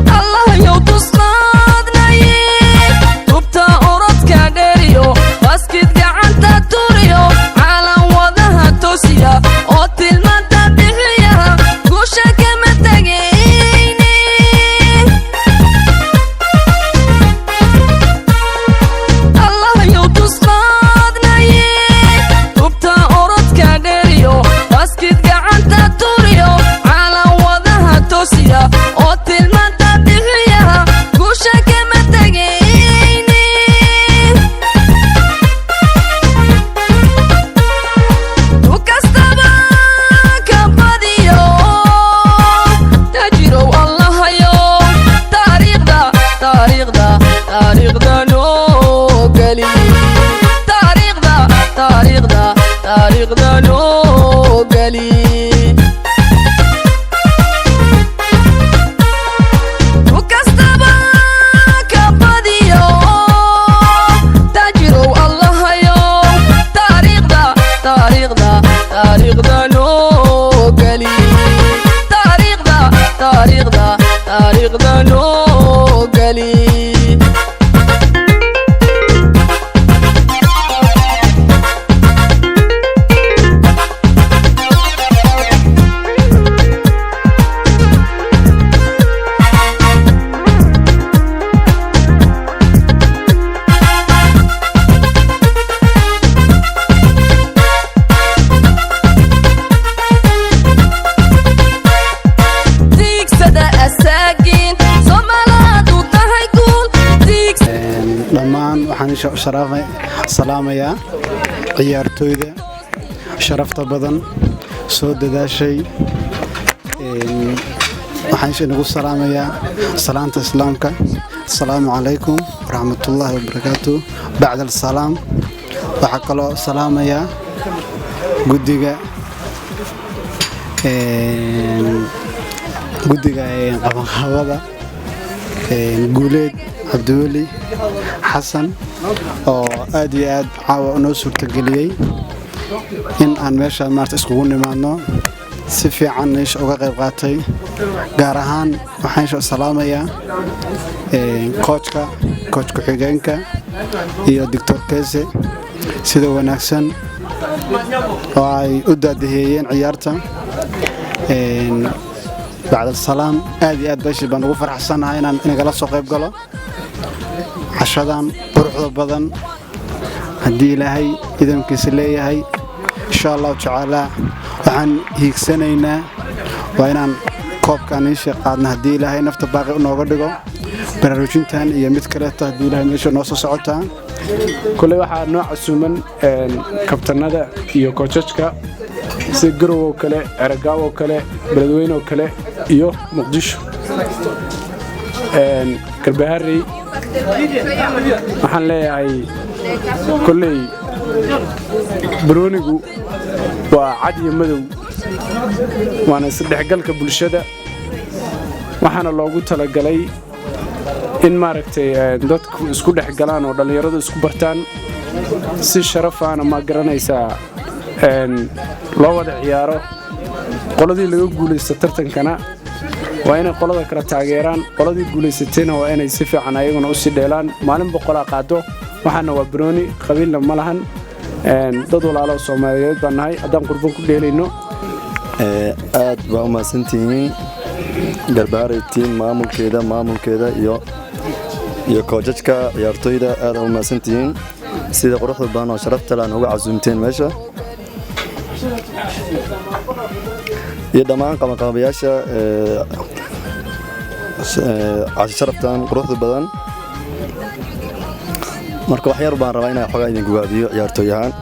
الله يوتصنادنا تبتا أورد كادريو باسكت قعنتا توريو على وضعها توسيا أوتي المادة بغيها قوشا كما تقيني الله يوتصنادنا تبتا أورد كادريو باسكت قعنتا توريو على وضعها توسيا أوتي المادة بغيها قوشا كما تقيني وكستبا كباديو تجيرو الله يو تاريخ دا نو قلي تاريخ دا نو قلي وكستبا كباديو تجيرو الله يو تاريخ دا نو قلي تاريخ دا نو قلي dhammaan waxaan salaamayaa ciyaartooyda sharafta badan soo dadaashay waxaan inagu salaamayaa salaanta islaamka assalaamu calaykum waraxmatullaahi wabarakaatuh bacda alsalaam waxaa kaloo salaamayaa guddiga qabanqaabada guuleed cabdiweli xasan oo aad iyo aad caawa noo suurtageliyey in aan meesha maarta iskugu nimaadno si fiican meesha uga qayb qaatay gaar ahaan waxaan salaamayaa coach ku-xigeenka iyo Dr. Kese sida wanaagsan oo ay u daadahiyeen ciyaarta bacda salaam aad iyo aad baan ugu faraxsanahay inaan inagala soo qayb galo cashadan quruxda badan haddii ilaahay idinkiisa leeyahay insha Allah tacaala waxaan hiigsanaynaa waa inaan koobkan isha qaadna haddii ilaahay nafta baaqi u nooga dhigo baraarujintan iyo mid kale haddii ilaahay meesha noo soo socotaa kule waxaa nooc casuuman kabtanada iyo koojajka si garow oo kale Aragaaw oo kale Beledweyne oo kale iyo Muqdisho Kalbaharey waxaan leeyahay kulley Bronigu waa cad iyo madow waana isdhexgalka bulshada waxaana loogu talagalay in maaragtay dadku isku dhexgalaan oo dhalinyaradu isku bartaan si sharaf ah ma garanaysaa loo wada ciyaaro qoladii laga guuleystay tartankana waa inay qolada kala taageeraan qoladii guuleysatayna waa inay si fiican ayaguna u sii dheelaan maalin boqol qaado waxaana waa Broni qabiilna ma lahan dad walaalo Soomaaliyeed baan nahay haddaan qurban ku dheelayno aad baa u mahadsantihiin Kalbaharey team maamulkeeda iyo koojajka ciyaartooyda aad u mahadsantihiin sida quruxda badan oo sharafta leh uga casuumteen meesha iyo dhammaan qabanqaabayaasha sharaftan quruxda badan marka wax yar baan rabaa inaan xogaa idin gubaabiyo ciyaartooyahan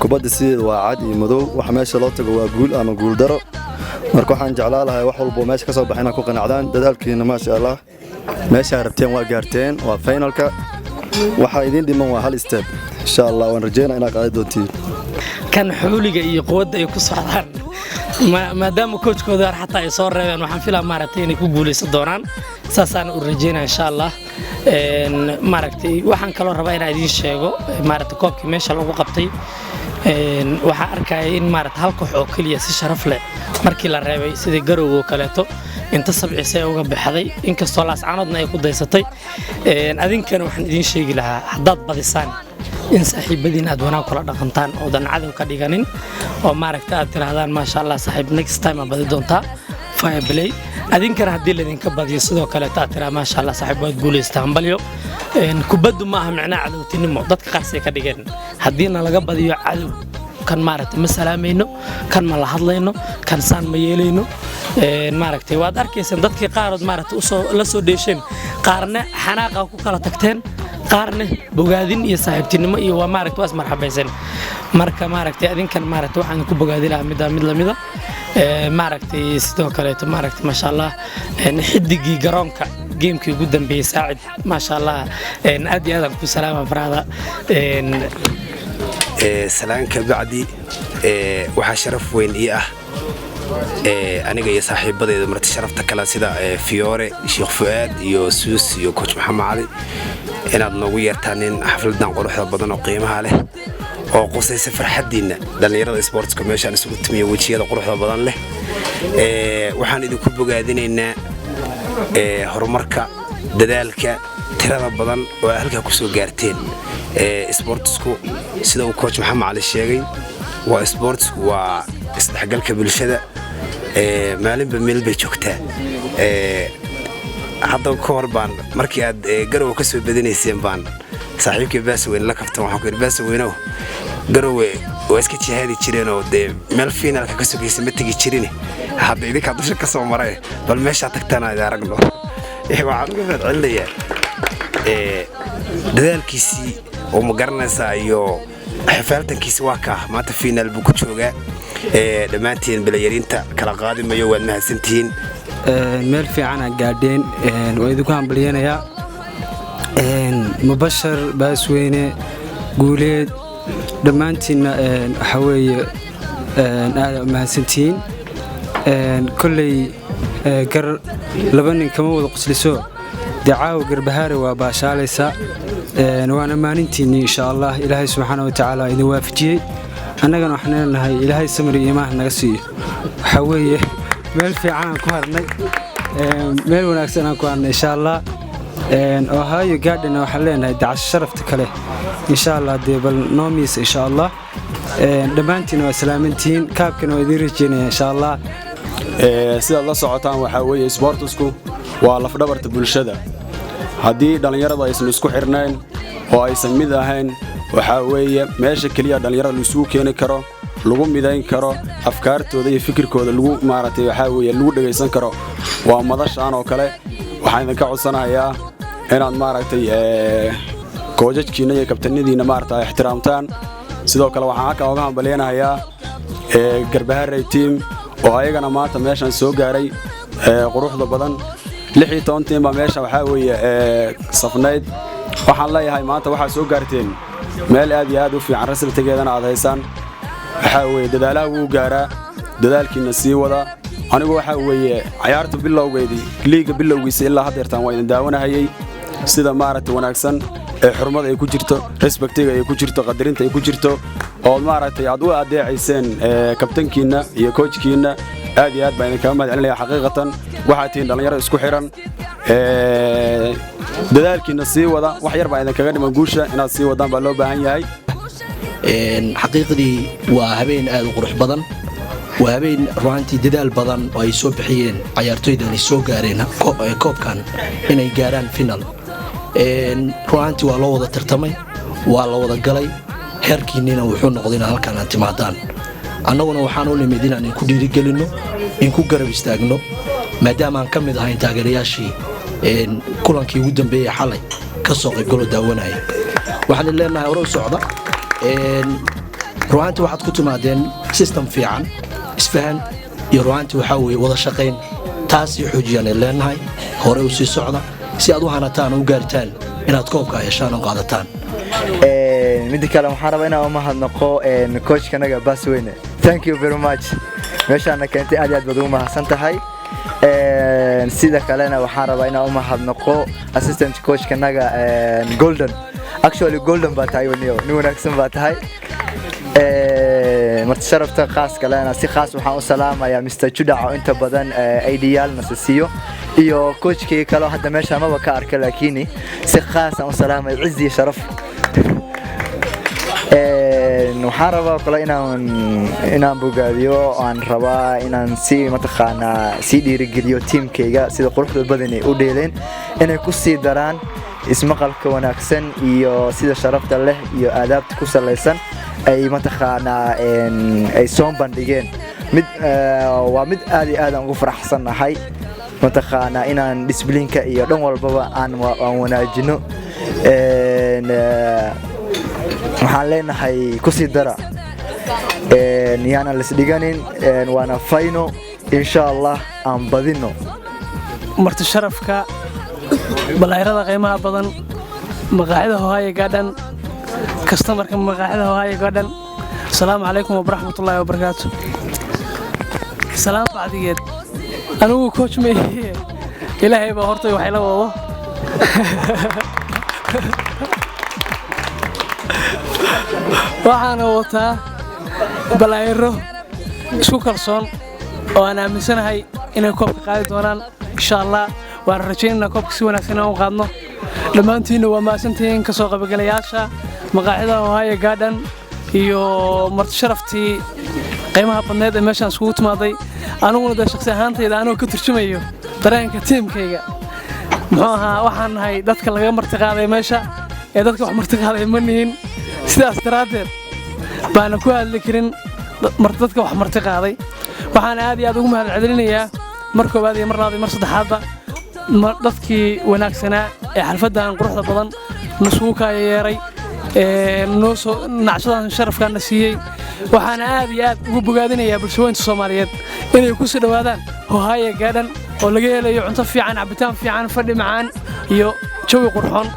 kubadda sideed waa cad iyo madow waxa meesha loo tago waa guul ama guul daro marka waxaan jeclaan lahaa wax walba meesha ka soo baxayna ku qanacdaan dadaalkiina ma sha Allah meesha rabteen waa gaarteen waa finalka waxa idin dhiman waa hal step insha Allah waan rajeynaa inaad qaadi doontiin kan xuliga iyo quwadda ay ku socdaan maadaama coachkooda xataa ay soo reebeen waxaan filaa maaragtay inay ku guuleysan doonaan saasaan u rajeynaa insha Allah maaragtay waxaan kaloo rabaa inaan idin sheego maaragtay koobkii meesha lagu qabtay waxaa arkaya in maarata hal koox oo keliya si sharaf leh markii la reebay sidii Garowe oo kaleeto inta sabciisay uga baxday inkastoo laascaanoodna ay ku daysatay adinkana waxaan idin sheegi lahaa haddaad badisaan in saaxiibadiin aad wanaag kula dhaqantaan oo dan cadow ka dhiganin oo maaragta aad tirahdaan maasha Allah saaxiib next time aad badi doontaa fire play adinkana haddii laydinka badiyo sidoo kaleeto aad tiraa maasha Allah saaxiib waad guulaystaan balyo kubaddu ma aha macnaa cadowtinimo dadka qaarsi ka dhigeen haddiina laga badiyo cadow kan maaragta ma salaamayno kan ma la hadlayno kan saan ma yeelayno maaragtay waad arkaysaan dadkii qaarood maaragta la soo dheesheen qaarna xanaaqa ku kala tagteen qaarna bogaadin iyo saaxiibtinimo iyo waa maaragta waas marxabaysan marka maaragtay adinkan maaragta waxaan ku bogaadi lahaa mid lamida maaragtay sidoo kaleeto maaragta maasha Allah xidigii garoonka geemkii ugu dambeeyay saacid maasha Allah aad iyo aad ku salaama farada salaanka bacdi waxa sharaf weyn ii ah aniga iyo saaxiibadeeda marti sharafta kala sida Fiore Sheikh Fuad iyo Suus iyo Coach Maxamed Ali inaad noogu yeertaan xafladan quruxda badan oo qiimaha leh oo qosaysa farxadiina dhalinyarada sportska meeshaan isugu timiyo wajiyada quruxda badan leh waxaan idinku bogaadinaynaa horumarka dadaalka tirada badan oo halka ku soo gaarteen sportsku sida uu Coach Maxamed Ali sheegay waa sportsku waa isdhexgalka bulshada maalinba meel bay joogtaa hadda ka hor baan markii aad Garowe ka soo badinayseen baan saaxiibkii Baasweyn la kaftan waxaan ku yiri Baasweynow Garowe waa iska jihaadi jireen oo meel finalka ka soo geysay ma tagi jirin hadda idinka dusha ka soo maray bal meesha tagtaan aad aragno waxaan uga fadcilaya dadaalkiisii oo ma garanaysaa iyo xafaaltankiisa waa ka maanta final buu ku joogaa dhammaantiin bilayariinta kala qaadimayo waad mahadsantihiin meel fiican aan gaadheen waa idinku hambalyeynaya Mubashir Baasweyne Guuleed dhammaantiinna waxa weeye aad mahadsantihiin kulley gar laba nin kama wada qosliso dacaaw garbahaare waa baashaalaysa waana maalintiinni insha Allah ilaahay subxaanahu wa ta'ala idin waafajiyay annagana waxaan leenahay ilaahay samir iyo iimaan naga siiyo waxa weeye meel fiican ku harnay meel wanaagsan aan ku harnay insha Allah oo haayo gaadhana waxaan leenahay dacash sharafta kale insha Allah deebal noomis insha Allah dhammaantiin waa salaamantiin kaabkana waa idin rajeynaya insha Allah sidaad la socotaan waxa weeye sportsku waa lafdhabarta bulshada haddii dhalinyaradu aysan isku xirnayn oo aysan mid ahayn waxa weeye meesha kaliya dhalinyarada la isugu keeni karo lagu midayn karo afkaartooda iyo fikirkooda lagu maaragtay waxa weeye lagu dhageysan karo waa madashaan oo kale waxaan idinka codsanayaa inaad maaragtay koojajkiina iyo kabtanadiina maaragtay ixtiraamtaan sidoo kale waxaan halkan uga hambaleynayaa Garbaharey team oo ayagana maanta meeshan soo gaaray quruxda badan 16 team baa meesha waxa weeye safnayd waxaan leeyahay maanta waxa soo gaarteen meel aad iyo aad u fiican rasiltageedana aad haysaan waxa weeye dadaalaha uu gaaraa dadaalkiina sii wada anigu waxa weeye ciyaarta bilowgeedii liiga bilowgiisa ilaa hadeertan waa idin daawanayay sida maaragtay wanaagsan ee xurmada ay ku jirto respectiga ay ku jirto qadarinta ay ku jirto oo maaragtay aad u adeecayseen kabtankiina iyo coachkiina aad iyo aad baan idinka mahadcelinayaa xaqiiqatan waxa tiin dhalinyaro isku xiran dadaalkiina sii wada wax yar baa idinkaga dhiman guusha inaad sii wadaan baa loo baahan yahay xaqiiqdii waa habeen aad u qurux badan waa habeen ruantii dadaal badan oo ay soo bixiyeen ciyaartoyda ay soo gaareen koobkan inay gaaraan final ruantii waa loo wada tartamay waa la wada galay heerkiinina wuxuu noqday in halkan aan timaadaan annaguna waxaan u nimid inaan ku dhiirigelino in ku garab istaagno maadaama aan ka mid ahayn taageerayaashii kulankii ugu dambeeyay xalay ka soo qaybgalo daawanaya waxaan leenahay hore u socda ruantii waxaad ku timaadeen system fiican isfahan iyo ruantii waxaa weeye wada shaqayn taasii xoojiyaan leenahay hore u sii socda si aad u hanataan u gaartaan inaad koobka yeeshaan oo qaadataan mid kale waxaan rabaa inaan u mahadnaqo coachkanaga Baasweyne thank you very much meeshaan keentay aad baad ugu mahadsan tahay sida kalena waxaan rabaa inaan u mahadnaqo assistant coachkanaga Golden actually Golden baa tahay nin wanaagsan baa tahay marti sharafta khaaska lehna si khaas waxaan u salaamayaa Mr. Judac oo inta badan ideal nasasiyo iyo coachkii kale hadda meesha maba ka arka laakiin si khaas aan u salaamay Izzi Sharaf waxaan rabaa kale inaan bogaadiyo aan rabaa inaan si mataqaanaa si dhiirigeliyo teamkayga sida quruxda badan ay u dheeleen inay ku sii daraan ismaqalka wanaagsan iyo sida sharafta leh iyo aadaabta ku salaysan ay mataqaanaa ay soo bandhigeen waa mid aad iyo aad aan ugu faraxsanahay mataqaanaa inaan disciplineka iyo dhan walbaba aan wanaajino waxaan leenahay ku sii dara yaana la isdhiganin waana fayno insha Allah aan badino marti sharafka balayrada qiimaha badan maqaaxida Ohio Garden customerka maqaaxida Ohio Garden assalaamu calaykum wa rahmatullaahi wa barakaatuh salaam bacdigeed anigu coach meeyay ilaahay baa hortay waxay la wado waxaan wataa balayro isku kalsoon oo aan aaminsanahay inay koobka qaadi doonaan insha Allah waan rajaynaynaa koobka si wanaagsan aan u qaadno dhammaantiina waa maasantiin ka soo qaybgalayaasha maqaaxida Ohio Garden iyo marti sharaftii qiimaha badneed ee meeshaan iskugu timaaday aniguna shakhsi ahaantayda anoo ka turjumayo dareenka teamkayga muxuu ahaa waxaan nahay dadka laga marti qaaday meesha ee dadka wax marti qaaday ma nihin sidaas daraadeed baana ku hadli karin dadka wax marti qaaday waxaan aad iyo aad ugu mahadcelinayaa mar koobaad iyo mar labaad iyo mar saddexaadba dadkii wanaagsanaa ee xalfadan quruxda badan nasugu ka yeeray noo soo nacsadan sharafkaana siiyey waxaan aad iyo aad ugu bogaadinayaa bulshooyinka Soomaaliyeed inay ku soo dhawaadaan Ohio Garden oo laga helayo cunto fiican cabitaan fiican fadhi macaan iyo jawi qurxoon